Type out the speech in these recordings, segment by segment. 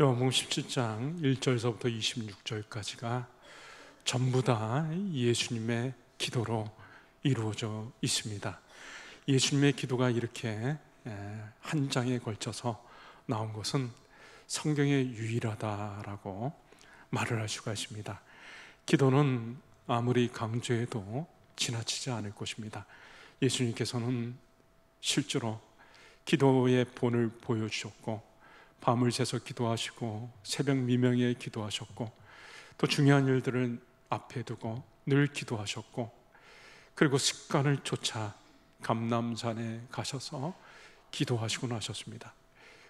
요한복음 17장 1절서부터 26절까지가 전부 다 예수님의 기도로 이루어져 있습니다. 예수님의 기도가 이렇게 한 장에 걸쳐서 나온 것은 성경에 유일하다라고 말을 할 수가 있습니다. 기도는 아무리 강조해도 지나치지 않을 것입니다. 예수님께서는 실제로 기도의 본을 보여주셨고, 밤을 새서 기도하시고 새벽 미명에 기도하셨고, 또 중요한 일들을 앞에 두고 늘 기도하셨고, 그리고 습관을 쫓아 감람산에 가셔서 기도하시고 나셨습니다.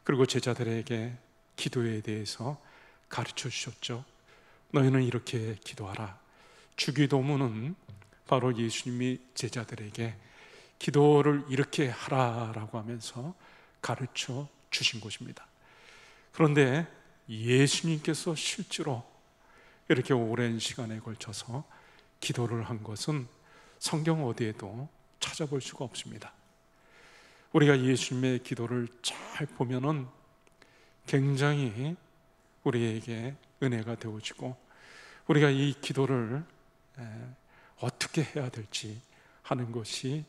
그리고 제자들에게 기도에 대해서 가르쳐 주셨죠. 너희는 이렇게 기도하라. 주기도문은 바로 예수님이 제자들에게 기도를 이렇게 하라라고 하면서 가르쳐 주신 것입니다. 그런데 예수님께서 실제로 이렇게 오랜 시간에 걸쳐서 기도를 한 것은 성경 어디에도 찾아볼 수가 없습니다. 우리가 예수님의 기도를 잘 보면은 굉장히 우리에게 은혜가 되어지고, 우리가 이 기도를 어떻게 해야 될지 하는 것이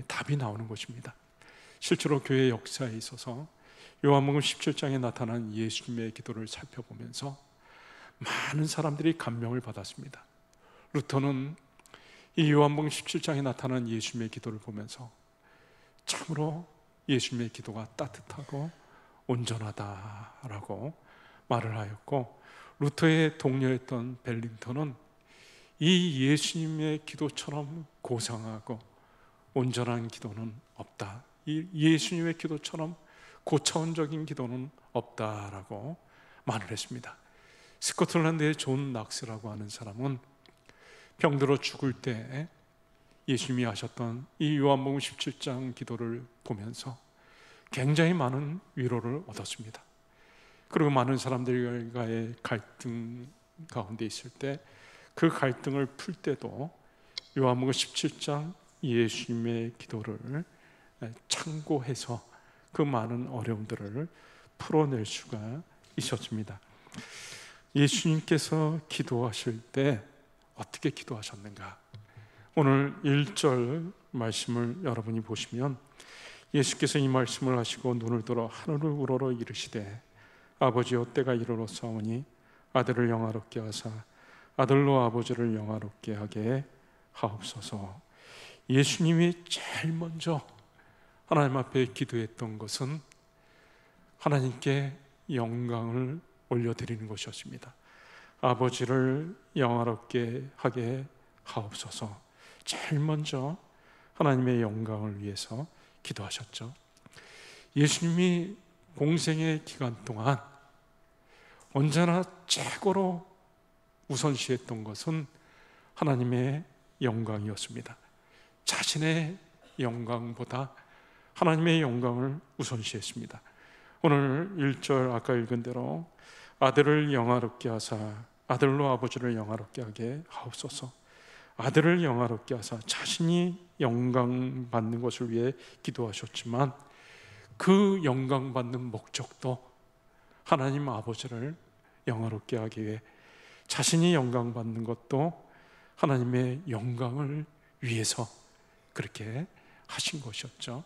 답이 나오는 것입니다. 실제로 교회 역사에 있어서 요한복음 17장에 나타난 예수님의 기도를 살펴보면서 많은 사람들이 감명을 받았습니다. 루터는 이 요한복음 17장에 나타난 예수님의 기도를 보면서 참으로 예수님의 기도가 따뜻하고 온전하다라고 말을 하였고, 루터의 동료였던 벨링턴은 이 예수님의 기도처럼 고상하고 온전한 기도는 없다, 이 예수님의 기도처럼 고차원적인 기도는 없다라고 말을 했습니다. 스코틀랜드의 존 낙스라고 하는 사람은 병들어 죽을 때 예수님이 하셨던 이 요한복음 17장 기도를 보면서 굉장히 많은 위로를 얻었습니다. 그리고 많은 사람들과의 갈등 가운데 있을 때 그 갈등을 풀 때도 요한복음 17장 예수님의 기도를 참고해서 그 많은 어려움들을 풀어낼 수가 있었습니다. 예수님께서 기도하실 때 어떻게 기도하셨는가? 오늘 1절 말씀을 여러분이 보시면 예수께서 이 말씀을 하시고 눈을 들어 하늘을 우러러 이르시되 아버지여 때가 이르렀사오니 아들을 영화롭게 하사 아들로 아버지를 영화롭게 하게 하옵소서. 예수님이 제일 먼저 하나님 앞에 기도했던 것은 하나님께 영광을 올려드리는 것이었습니다. 아버지를 영화롭게 하게 하옵소서. 제일 먼저 하나님의 영광을 위해서 기도하셨죠. 예수님이 공생의 기간 동안 언제나 최고로 우선시했던 것은 하나님의 영광이었습니다. 자신의 영광보다 하나님의 영광을 우선시했습니다. 오늘 1절 아까 읽은 대로 아들을 영화롭게 하사 아들로 아버지를 영화롭게 하게 하옵소서. 아들을 영화롭게 하사 자신이 영광 받는 것을 위해 기도하셨지만 그 영광 받는 목적도 하나님 아버지를 영화롭게 하기 위해, 자신이 영광 받는 것도 하나님의 영광을 위해서 그렇게 하신 것이었죠.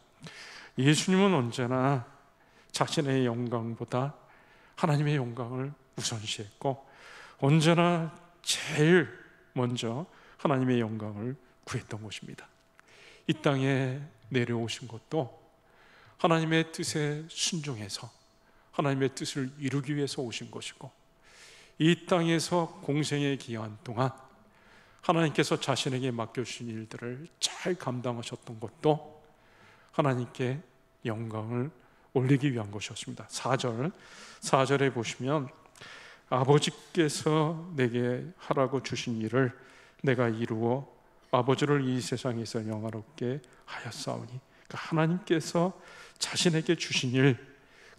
예수님은 언제나 자신의 영광보다 하나님의 영광을 우선시했고, 언제나 제일 먼저 하나님의 영광을 구했던 것입니다. 이 땅에 내려오신 것도 하나님의 뜻에 순종해서 하나님의 뜻을 이루기 위해서 오신 것이고, 이 땅에서 공생의 기간 동안 하나님께서 자신에게 맡겨주신 일들을 잘 감당하셨던 것도 하나님께 영광을 올리기 위한 것이었습니다. 4절에 보시면 아버지께서 내게 하라고 주신 일을 내가 이루어 아버지를 이 세상에서 영화롭게 하였사오니, 그러니까 하나님께서 자신에게 주신 일,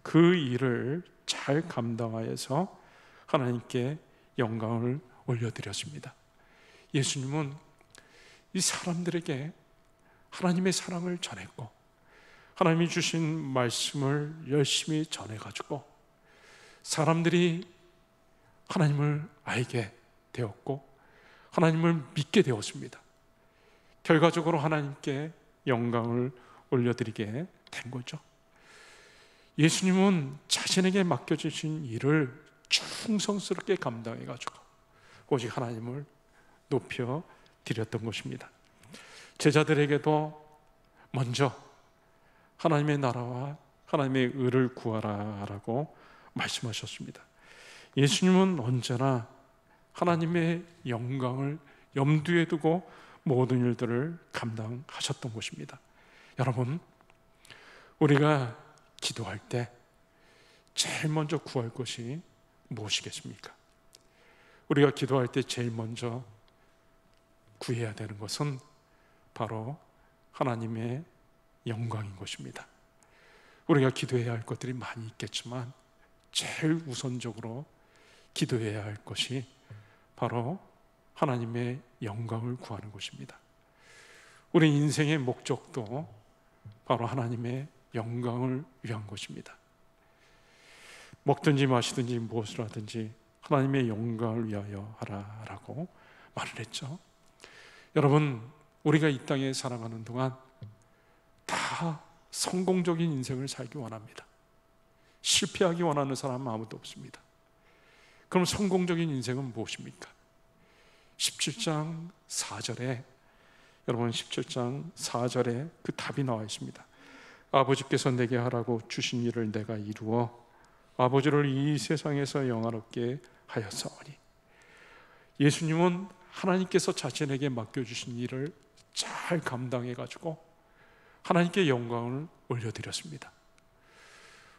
그 일을 잘 감당하여서 하나님께 영광을 올려드렸습니다. 예수님은 이 사람들에게 하나님의 사랑을 전했고, 하나님이 주신 말씀을 열심히 전해가지고 사람들이 하나님을 알게 되었고 하나님을 믿게 되었습니다. 결과적으로 하나님께 영광을 올려드리게 된 거죠. 예수님은 자신에게 맡겨주신 일을 충성스럽게 감당해가지고 오직 하나님을 높여 드렸던 것입니다. 제자들에게도 먼저 하나님의 나라와 하나님의 의를 구하라라고 말씀하셨습니다. 예수님은 언제나 하나님의 영광을 염두에 두고 모든 일들을 감당하셨던 것입니다. 여러분, 우리가 기도할 때 제일 먼저 구할 것이 무엇이겠습니까? 우리가 기도할 때 제일 먼저 구해야 되는 것은 바로 하나님의 영광인 것입니다. 우리가 기도해야 할 것들이 많이 있겠지만 제일 우선적으로 기도해야 할 것이 바로 하나님의 영광을 구하는 것입니다. 우리 인생의 목적도 바로 하나님의 영광을 위한 것입니다. 먹든지 마시든지 무엇을 하든지 하나님의 영광을 위하여 하라라고 말을 했죠. 여러분, 우리가 이 땅에 살아가는 동안 다 성공적인 인생을 살기 원합니다. 실패하기 원하는 사람은 아무도 없습니다. 그럼 성공적인 인생은 무엇입니까? 17장 4절에 여러분 17장 4절에 그 답이 나와 있습니다. 아버지께서 내게 하라고 주신 일을 내가 이루어 아버지를 이 세상에서 영화롭게 하였사오니. 예수님은 하나님께서 자신에게 맡겨주신 일을 잘 감당해가지고 하나님께 영광을 올려드렸습니다.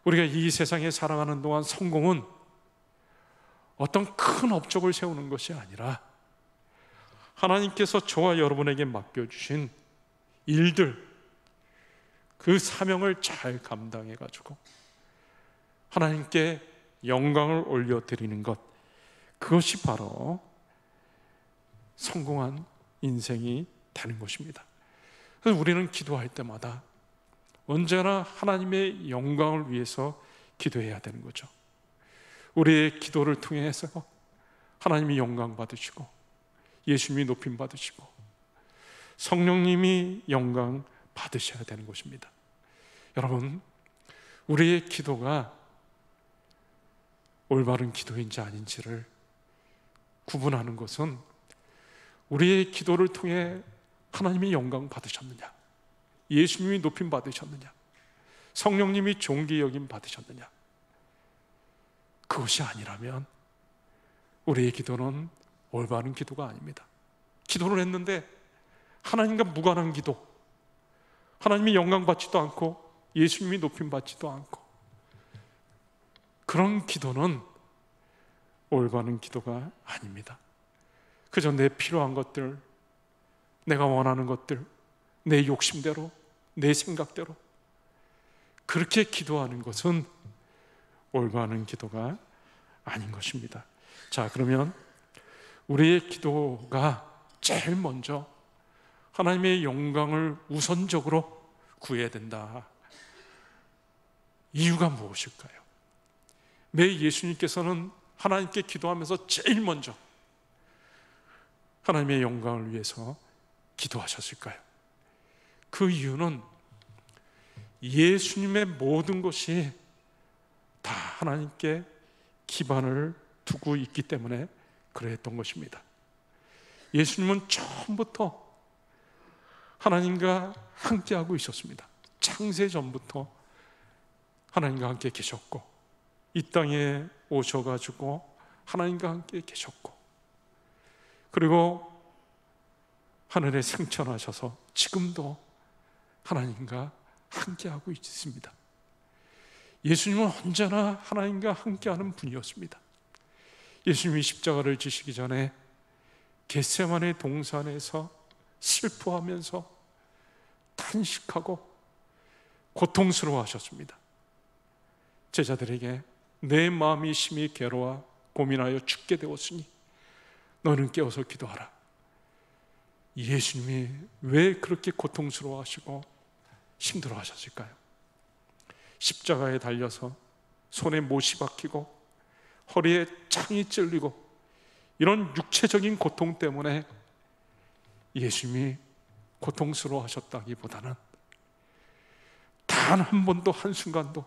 우리가 이 세상에 살아가는 동안 성공은 어떤 큰 업적을 세우는 것이 아니라 하나님께서 저와 여러분에게 맡겨주신 일들, 그 사명을 잘 감당해가지고 하나님께 영광을 올려드리는 것, 그것이 바로 성공한 인생이 되는 것입니다. 그래서 우리는 기도할 때마다 언제나 하나님의 영광을 위해서 기도해야 되는 거죠. 우리의 기도를 통해서 하나님이 영광 받으시고 예수님이 높임 받으시고 성령님이 영광 받으셔야 되는 것입니다. 여러분, 우리의 기도가 올바른 기도인지 아닌지를 구분하는 것은 우리의 기도를 통해 하나님이 영광 받으셨느냐, 예수님이 높임 받으셨느냐, 성령님이 존귀 여김 받으셨느냐, 그것이 아니라면 우리의 기도는 올바른 기도가 아닙니다. 기도를 했는데 하나님과 무관한 기도, 하나님이 영광 받지도 않고 예수님이 높임 받지도 않고, 그런 기도는 올바른 기도가 아닙니다. 그저 내 필요한 것들, 내가 원하는 것들, 내 욕심대로, 내 생각대로 그렇게 기도하는 것은 올바른 기도가 아닌 것입니다. 자, 그러면 우리의 기도가 제일 먼저 하나님의 영광을 우선적으로 구해야 된다. 이유가 무엇일까요? 왜 예수님께서는 하나님께 기도하면서 제일 먼저 하나님의 영광을 위해서 기도하셨을까요? 그 이유는 예수님의 모든 것이 다 하나님께 기반을 두고 있기 때문에 그랬던 것입니다. 예수님은 처음부터 하나님과 함께하고 있었습니다. 창세 전부터 하나님과 함께 계셨고, 이 땅에 오셔가지고 하나님과 함께 계셨고, 그리고 하늘에 승천하셔서 지금도 하나님과 함께하고 있습니다. 예수님은 언제나 하나님과 함께하는 분이었습니다. 예수님이 십자가를 지시기 전에 겟세마네 동산에서 슬퍼하면서 탄식하고 고통스러워하셨습니다. 제자들에게 내 마음이 심히 괴로워 고민하여 죽게 되었으니 너는 깨어서 기도하라. 예수님이 왜 그렇게 고통스러워하시고 힘들어하셨을까요? 십자가에 달려서 손에 못이 박히고 허리에 창이 찔리고 이런 육체적인 고통 때문에 예수님이 고통스러워하셨다기보다는 단 한 번도 한순간도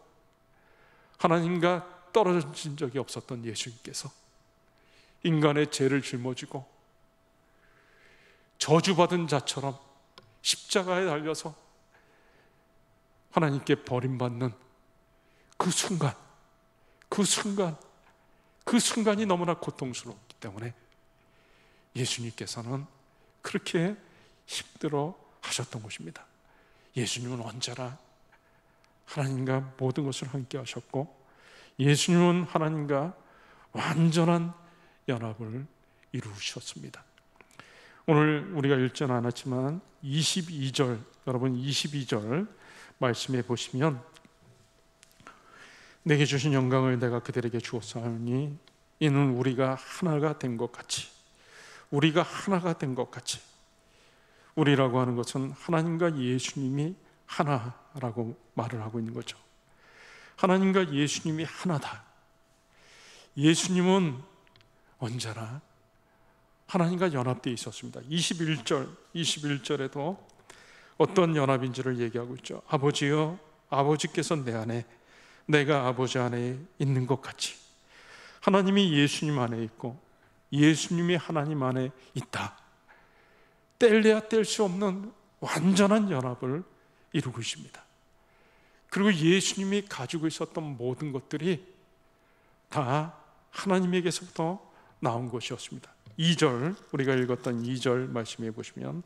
하나님과 떨어진 적이 없었던 예수님께서 인간의 죄를 짊어지고 저주받은 자처럼 십자가에 달려서 하나님께 버림받는 그 순간이 너무나 고통스럽기 때문에 예수님께서는 그렇게 힘들어 하셨던 것입니다. 예수님은 언제나 하나님과 모든 것을 함께 하셨고, 예수님은 하나님과 완전한 연합을 이루셨습니다. 오늘 우리가 읽지는 않았지만 22절, 여러분 22절 말씀해 보시면, 내게 주신 영광을 내가 그들에게 주었사오니 이는 우리가 하나가 된 것 같이, 우리가 하나가 된 것 같이. 우리라고 하는 것은 하나님과 예수님이 하나라고 말을 하고 있는 거죠. 하나님과 예수님이 하나다. 예수님은 언제나 하나님과 연합되어 있었습니다. 21절에도 어떤 연합인지를 얘기하고 있죠. 아버지여, 아버지께서 내 안에, 내가 아버지 안에 있는 것 같이. 하나님이 예수님 안에 있고 예수님이 하나님 안에 있다. 뗄래야 뗄 수 없는 완전한 연합을 이루고 있습니다. 그리고 예수님이 가지고 있었던 모든 것들이 다 하나님에게서부터 나온 것이었습니다. 2절, 우리가 읽었던 2절 말씀해 보시면,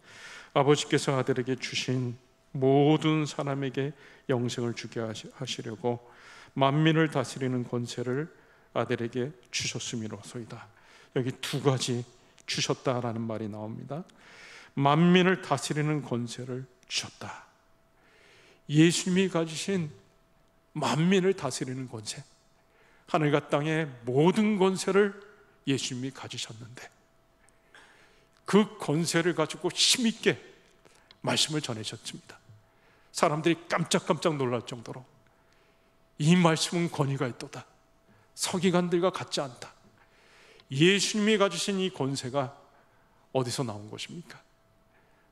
아버지께서 아들에게 주신 모든 사람에게 영생을 주게 하시려고 만민을 다스리는 권세를 아들에게 주셨음이로소이다. 여기 두 가지 주셨다라는 말이 나옵니다. 만민을 다스리는 권세를 주셨다. 예수님이 가지신 만민을 다스리는 권세, 하늘과 땅의 모든 권세를 예수님이 가지셨는데 그 권세를 가지고 힘있게 말씀을 전하셨습니다. 사람들이 깜짝깜짝 놀랄 정도로 이 말씀은 권위가 있도다, 서기관들과 같지 않다. 예수님이 가지신 이 권세가 어디서 나온 것입니까?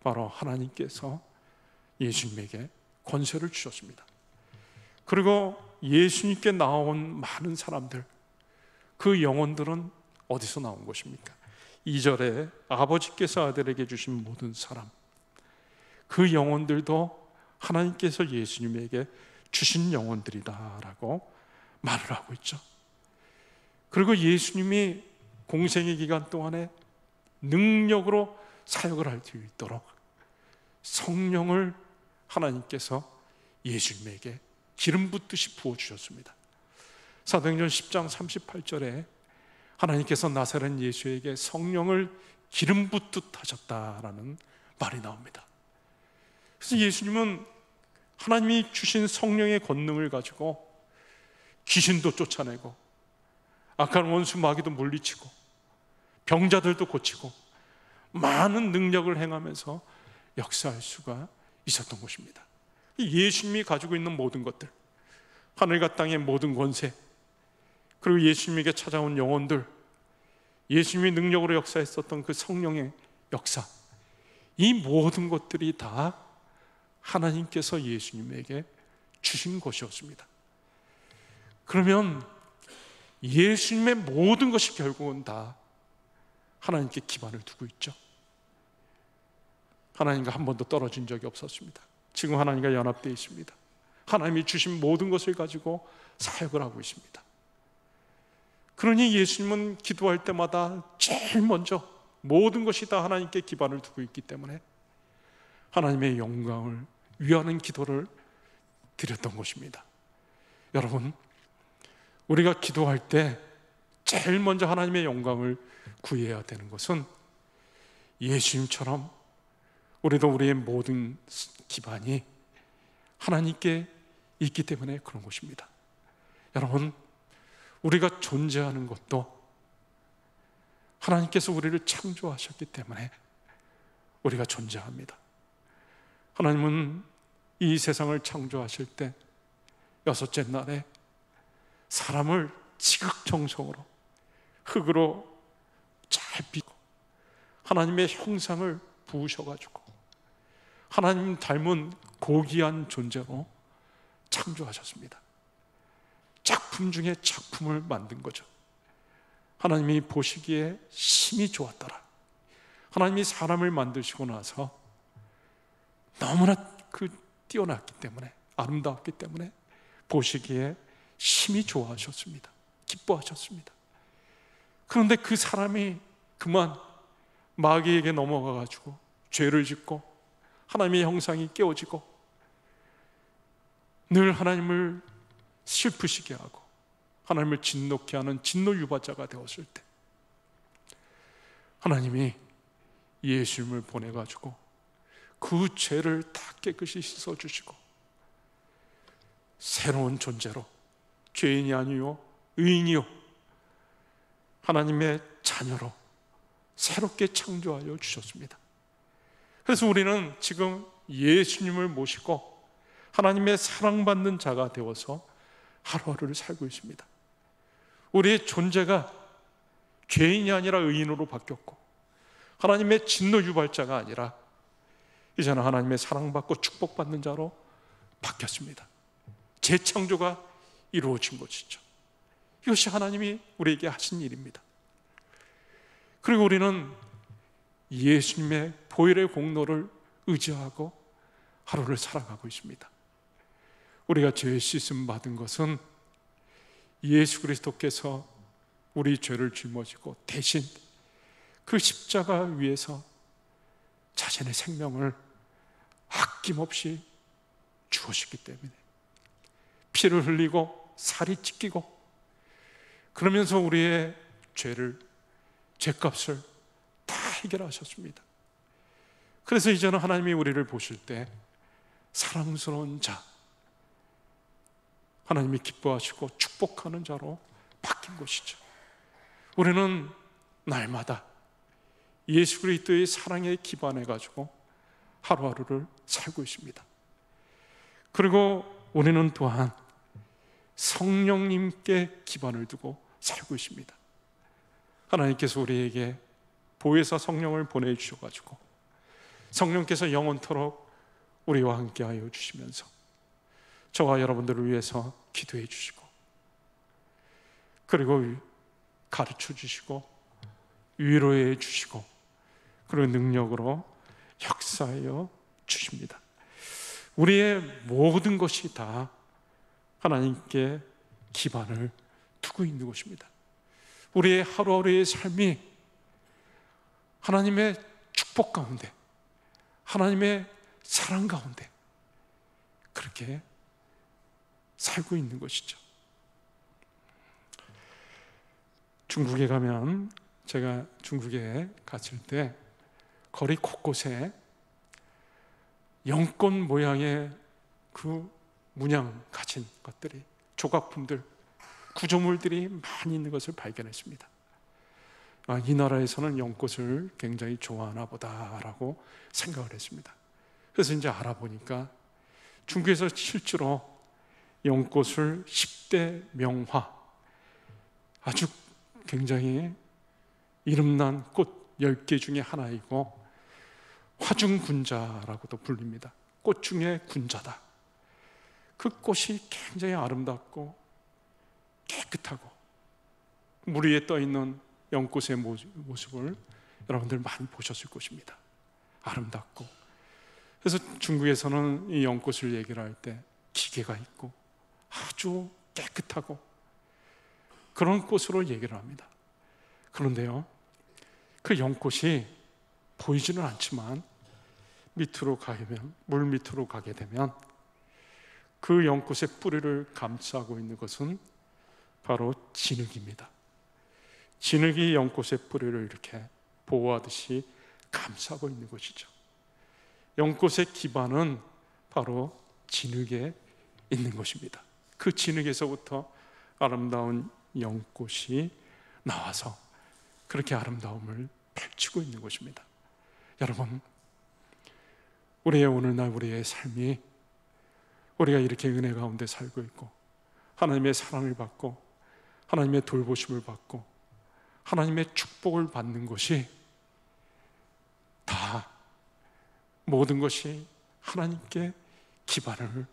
바로 하나님께서 예수님에게 권세를 주셨습니다. 그리고 예수님께 나온 많은 사람들, 그 영혼들은 어디서 나온 것입니까? 2절에 아버지께서 아들에게 주신 모든 사람, 그 영혼들도 하나님께서 예수님에게 주신 영혼들이다라고 말을 하고 있죠. 그리고 예수님이 공생의 기간 동안에 능력으로 사역을 할 수 있도록 성령을 하나님께서 예수님에게 기름 붓듯이 부어주셨습니다. 사도행전 10장 38절에 하나님께서 나사렛 예수에게 성령을 기름 붓듯 하셨다라는 말이 나옵니다. 그래서 예수님은 하나님이 주신 성령의 권능을 가지고 귀신도 쫓아내고 악한 원수 마귀도 물리치고 병자들도 고치고 많은 능력을 행하면서 역사할 수가 있었던 것입니다. 예수님이 가지고 있는 모든 것들, 하늘과 땅의 모든 권세, 그리고 예수님에게 찾아온 영혼들, 예수님이 능력으로 역사했었던 그 성령의 역사, 이 모든 것들이 다 하나님께서 예수님에게 주신 것이었습니다. 그러면 예수님의 모든 것이 결국은 다 하나님께 기반을 두고 있죠. 하나님과 한 번도 떨어진 적이 없었습니다. 지금 하나님과 연합되어 있습니다. 하나님이 주신 모든 것을 가지고 사역을 하고 있습니다. 그러니 예수님은 기도할 때마다 제일 먼저 모든 것이 다 하나님께 기반을 두고 있기 때문에 하나님의 영광을 위하는 기도를 드렸던 것입니다. 여러분, 우리가 기도할 때 제일 먼저 하나님의 영광을 구해야 되는 것은 예수님처럼 우리도 우리의 모든 기반이 하나님께 있기 때문에 그런 것입니다. 여러분, 우리가 존재하는 것도 하나님께서 우리를 창조하셨기 때문에 우리가 존재합니다. 하나님은 이 세상을 창조하실 때 6째 날에 사람을 지극정성으로 흙으로 잘 빚고 하나님의 형상을 부으셔가지고 하나님 닮은 고귀한 존재로 창조하셨습니다. 작품 중에 작품을 만든 거죠. 하나님이 보시기에 심히 좋았더라. 하나님이 사람을 만드시고 나서 너무나 뛰어났기 때문에, 아름다웠기 때문에 보시기에 심히 좋아하셨습니다. 기뻐하셨습니다. 그런데 그 사람이 그만 마귀에게 넘어가가지고 죄를 짓고 하나님의 형상이 깨어지고 늘 하나님을 슬프시게 하고 하나님을 진노케 하는 진노 유발자가 되었을 때 하나님이 예수님을 보내가지고 그 죄를 다 깨끗이 씻어주시고 새로운 존재로 죄인이 아니요 의인이요 하나님의 자녀로 새롭게 창조하여 주셨습니다. 그래서 우리는 지금 예수님을 모시고 하나님의 사랑받는 자가 되어서 하루하루를 살고 있습니다. 우리의 존재가 죄인이 아니라 의인으로 바뀌었고 하나님의 진노 유발자가 아니라 이제는 하나님의 사랑받고 축복받는 자로 바뀌었습니다. 재창조가 이루어진 것이죠. 이것이 하나님이 우리에게 하신 일입니다. 그리고 우리는 예수님의 보혈의 공로를 의지하고 하루를 살아가고 있습니다. 우리가 죄 씻음 받은 것은 예수 그리스도께서 우리 죄를 짊어지고 대신 그 십자가 위에서 자신의 생명을 아낌없이 주었기 때문에 피를 흘리고 살이 찢기고 그러면서 우리의 죄값을 다 해결하셨습니다. 그래서 이제는 하나님이 우리를 보실 때 사랑스러운 자, 하나님이 기뻐하시고 축복하는 자로 바뀐 것이죠. 우리는 날마다 예수 그리스도의 사랑에 기반해 가지고 하루하루를 살고 있습니다. 그리고 우리는 또한 성령님께 기반을 두고 살고 있습니다. 하나님께서 우리에게 보혜사 성령을 보내주셔가지고 성령께서 영원토록 우리와 함께하여 주시면서 저와 여러분들을 위해서 기도해 주시고 그리고 가르쳐 주시고 위로해 주시고 그리고 능력으로 역사하여 주십니다. 우리의 모든 것이 다 하나님께 기반을 두고 있는 것입니다. 우리의 하루하루의 삶이 하나님의 축복 가운데 하나님의 사랑 가운데 그렇게 살고 있는 것이죠. 중국에 가면 제가 중국에 갔을 때 거리 곳곳에 영꽃 모양의 그 문양 가진 것들이 조각품들, 구조물들이 많이 있는 것을 발견했습니다. 이 나라에서는 연꽃을 굉장히 좋아하나 보다라고 생각을 했습니다. 그래서 이제 알아보니까 중국에서 실제로 연꽃을 10대 명화, 아주 굉장히 이름난 꽃 10개 중에 하나이고 화중군자라고도 불립니다. 꽃 중에 군자다. 그 꽃이 굉장히 아름답고 깨끗하고 물 위에 떠 있는 연꽃의 모습을 여러분들 많이 보셨을 것입니다. 아름답고. 그래서 중국에서는 이 연꽃을 얘기를 할 때 기계가 있고 아주 깨끗하고 그런 꽃으로 얘기를 합니다. 그런데요, 그 연꽃이 보이지는 않지만 밑으로 가면, 물 밑으로 가게 되면 그 연꽃의 뿌리를 감싸고 있는 것은 바로 진흙입니다. 진흙이 연꽃의 뿌리를 이렇게 보호하듯이 감싸고 있는 것이죠. 연꽃의 기반은 바로 진흙에 있는 것입니다. 그 진흙에서부터 아름다운 연꽃이 나와서 그렇게 아름다움을 펼치고 있는 것입니다. 여러분, 우리의 오늘날 우리의 삶이 우리가 이렇게 은혜 가운데 살고 있고 하나님의 사랑을 받고 하나님의 돌보심을 받고 하나님의 축복을 받는 것이 다 모든 것이 하나님께 기반을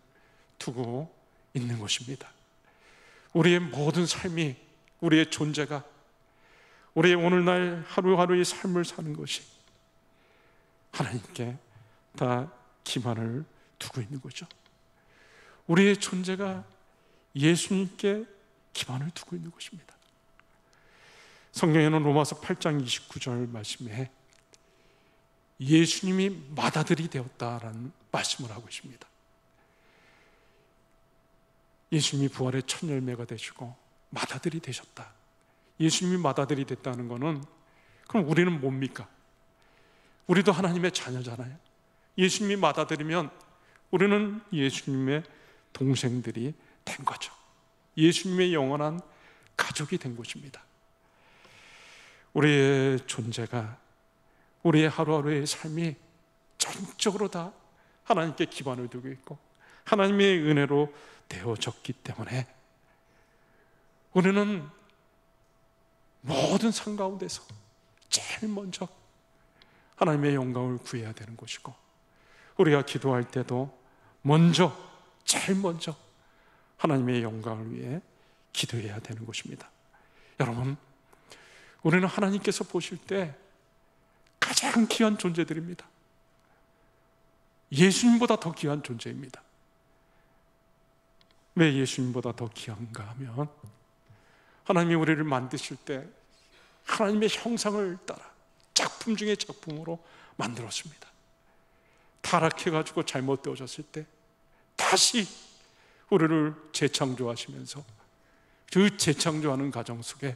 두고 있는 것입니다. 우리의 모든 삶이, 우리의 존재가, 우리의 오늘날 하루하루의 삶을 사는 것이 하나님께 다 기반을 두고 있는 거죠. 우리의 존재가 예수님께 기반을 두고 있는 것입니다. 성경에는 로마서 8장 29절 말씀에 예수님이 맏아들이 되었다라는 말씀을 하고 있습니다. 예수님이 부활의 첫 열매가 되시고 맏아들이 되셨다. 예수님이 맏아들이 됐다는 것은 그럼 우리는 뭡니까? 우리도 하나님의 자녀잖아요. 예수님이 맏아들이면 우리는 예수님의 동생들이 된 거죠. 예수님의 영원한 가족이 된 것입니다. 우리의 존재가, 우리의 하루하루의 삶이 전적으로 다 하나님께 기반을 두고 있고 하나님의 은혜로 되어졌기 때문에 우리는 모든 삶 가운데서 제일 먼저 하나님의 영광을 구해야 되는 것이고, 우리가 기도할 때도 제일 먼저 하나님의 영광을 위해 기도해야 되는 것입니다. 여러분, 우리는 하나님께서 보실 때 가장 귀한 존재들입니다. 예수님보다 더 귀한 존재입니다. 왜 예수님보다 더 귀한가 하면 하나님이 우리를 만드실 때 하나님의 형상을 따라 작품 중에 작품으로 만들었습니다. 타락해가지고 잘못되어졌을 때 다시 우리를 재창조하시면서 그 재창조하는 과정 속에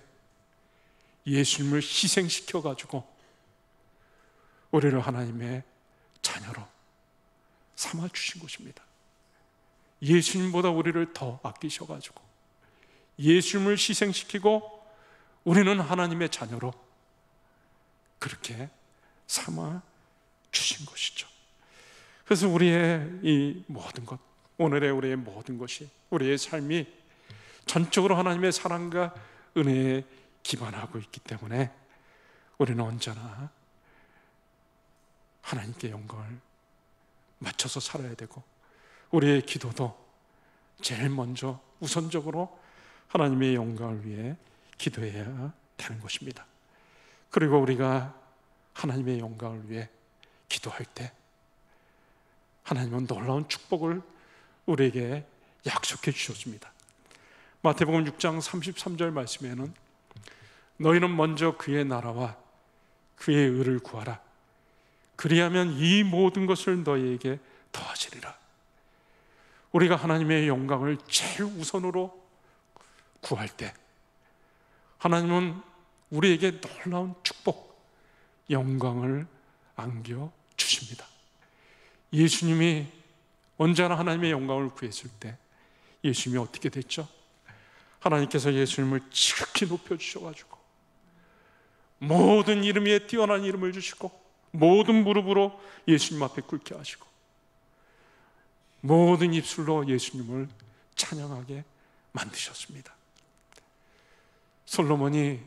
예수님을 희생시켜가지고 우리를 하나님의 자녀로 삼아주신 것입니다. 예수님보다 우리를 더 아끼셔가지고 예수님을 희생시키고 우리는 하나님의 자녀로 그렇게 삼아주신 것이죠. 그래서 우리의 이 모든 것, 오늘의 우리의 모든 것이, 우리의 삶이 전적으로 하나님의 사랑과 은혜에 기반하고 있기 때문에 우리는 언제나 하나님께 영광을 맞춰서 살아야 되고, 우리의 기도도 제일 먼저 우선적으로 하나님의 영광을 위해 기도해야 되는 것입니다. 그리고 우리가 하나님의 영광을 위해 기도할 때 하나님은 놀라운 축복을 우리에게 약속해 주셨습니다. 마태복음 6장 33절 말씀에는 너희는 먼저 그의 나라와 그의 의를 구하라. 그리하면 이 모든 것을 너희에게 더하시리라. 우리가 하나님의 영광을 제일 우선으로 구할 때 하나님은 우리에게 놀라운 축복, 영광을 안겨주십니다. 예수님이 언제나 하나님의 영광을 구했을 때 예수님이 어떻게 됐죠? 하나님께서 예수님을 지극히 높여주셔가지고 모든 이름 위에 뛰어난 이름을 주시고 모든 무릎으로 예수님 앞에 꿇게 하시고 모든 입술로 예수님을 찬양하게 만드셨습니다. 솔로몬이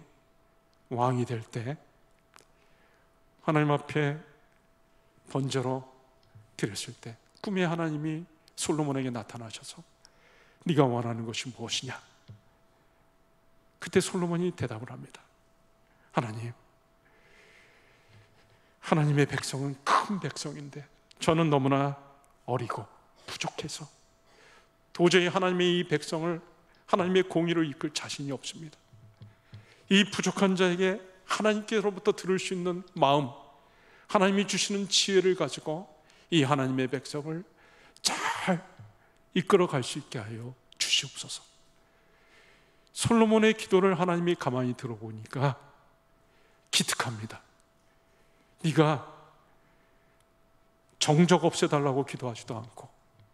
왕이 될 때 하나님 앞에 번제로 드렸을 때 꿈에 하나님이 솔로몬에게 나타나셔서 네가 원하는 것이 무엇이냐? 그때 솔로몬이 대답을 합니다. 하나님, 하나님의 백성은 큰 백성인데 저는 너무나 어리고 부족해서 도저히 하나님의 이 백성을 하나님의 공의로 이끌 자신이 없습니다. 이 부족한 자에게 하나님께로부터 들을 수 있는 마음, 하나님이 주시는 지혜를 가지고 이 하나님의 백성을 잘 이끌어 갈 수 있게 하여 주시옵소서. 솔로몬의 기도를 하나님이 가만히 들어보니까 기특합니다. 네가 정적 없애달라고 기도하지도 않고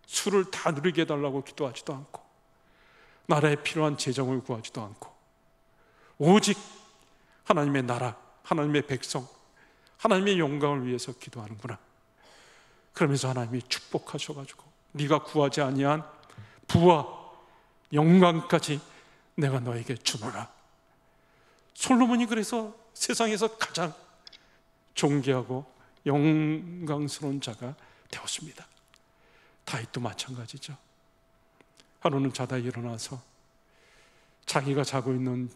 술을 다 누리게 해달라고 기도하지도 않고 나라에 필요한 재정을 구하지도 않고 오직 하나님의 나라, 하나님의 백성, 하나님의 영광을 위해서 기도하는구나. 그러면서 하나님이 축복하셔가지고 네가 구하지 아니한 부와 영광까지 내가 너에게 주노라. 솔로몬이 그래서 세상에서 가장 존귀하고 영광스러운 자가 되었습니다. 다윗도 마찬가지죠. 하루는 자다 일어나서 자기가 자고 있는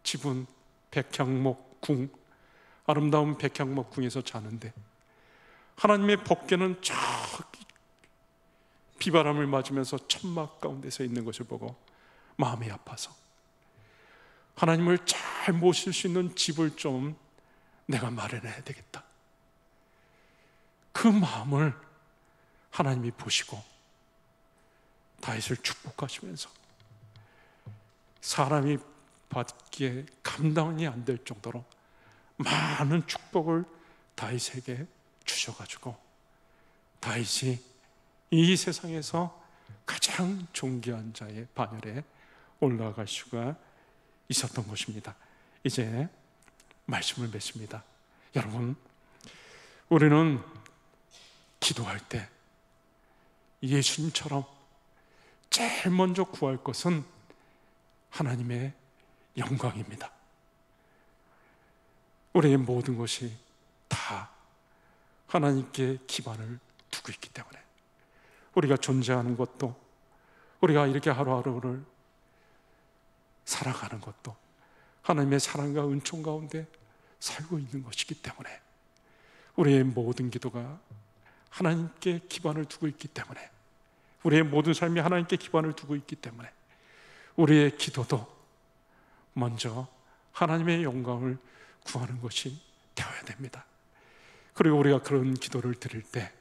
집은 백향목궁, 아름다운 백향목궁에서 자는데 하나님의 법궤는 저기 비바람을 맞으면서 천막 가운데서 있는 것을 보고 마음이 아파서 하나님을 잘 모실 수 있는 집을 좀 내가 마련해야 되겠다. 그 마음을 하나님이 보시고 다윗을 축복하시면서 사람이 받기에 감당이 안 될 정도로 많은 축복을 다윗에게 주셔가지고 다윗이 이 세상에서 가장 존귀한 자의 반열에 올라갈 수가 있었던 것입니다. 이제 말씀을 맺습니다. 여러분, 우리는 기도할 때 예수님처럼 제일 먼저 구할 것은 하나님의 영광입니다. 우리의 모든 것이 다 하나님께 기반을 두고 있기 때문에 우리가 존재하는 것도, 우리가 이렇게 하루하루를 살아가는 것도 하나님의 사랑과 은총 가운데 살고 있는 것이기 때문에 우리의 모든 기도가 하나님께 기반을 두고 있기 때문에, 우리의 모든 삶이 하나님께 기반을 두고 있기 때문에 우리의 기도도 먼저 하나님의 영광을 구하는 것이 되어야 됩니다. 그리고 우리가 그런 기도를 드릴 때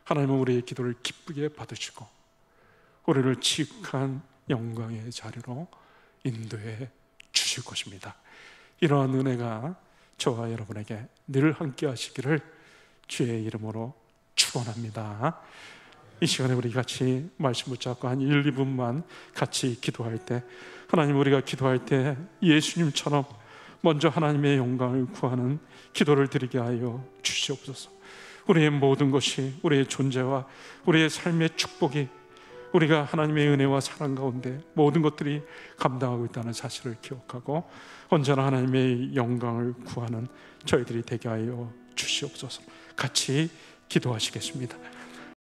하나님은 우리의 기도를 기쁘게 받으시고 우리를 지극한 영광의 자리로 인도해 주실 것입니다. 이러한 은혜가 저와 여러분에게 늘 함께 하시기를 주의 이름으로 축원합니다. 이 시간에 우리 같이 말씀 붙잡고 한 1, 2분만 같이 기도할 때, 하나님, 우리가 기도할 때 예수님처럼 먼저 하나님의 영광을 구하는 기도를 드리게 하여 주시옵소서. 우리의 모든 것이, 우리의 존재와 우리의 삶의 축복이 우리가 하나님의 은혜와 사랑 가운데 모든 것들이 감당하고 있다는 사실을 기억하고 언제나 하나님의 영광을 구하는 저희들이 되게 하여 주시옵소서. 같이 기도하시겠습니다.